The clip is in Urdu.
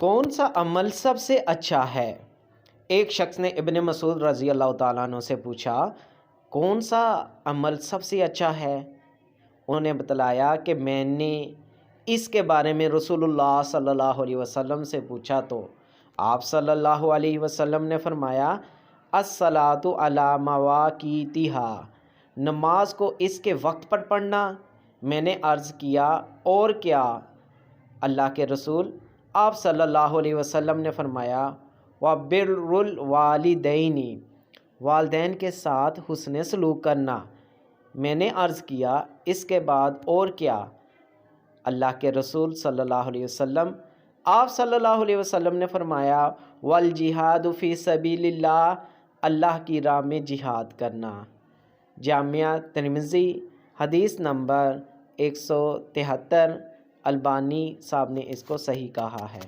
کون سا عمل سب سے اچھا ہے؟ ایک شخص نے ابن مسعود رضی اللہ تعالیٰ عنہ سے پوچھا کون سا عمل سب سے اچھا ہے؟ انہوں نے بتلایا کہ میں نے اس کے بارے میں رسول اللہ صلی اللہ علیہ وسلم سے پوچھا تو آپ صلی اللہ علیہ وسلم نے فرمایا الصلاۃ علی مواقیتہا، نماز کو اس کے وقت پر پڑھنا۔ میں نے عرض کیا اور کیا اللہ کے رسول؟ آپ صلی اللہ علیہ وسلم نے فرمایا وَبِرُّ الْوَالِدَيْنِ، والدین کے ساتھ حسن سلوک کرنا۔ میں نے عرض کیا اس کے بعد اور کیا اللہ کے رسول صلی اللہ علیہ وسلم؟ آپ صلی اللہ علیہ وسلم نے فرمایا وَالْجِهَادُ فِي سَبِيلِ اللَّهِ، اللہ کی راہ میں جہاد کرنا۔ جامعہ ترمذی حدیث نمبر 173، البانی صاحب نے اس کو صحیح کہا ہے۔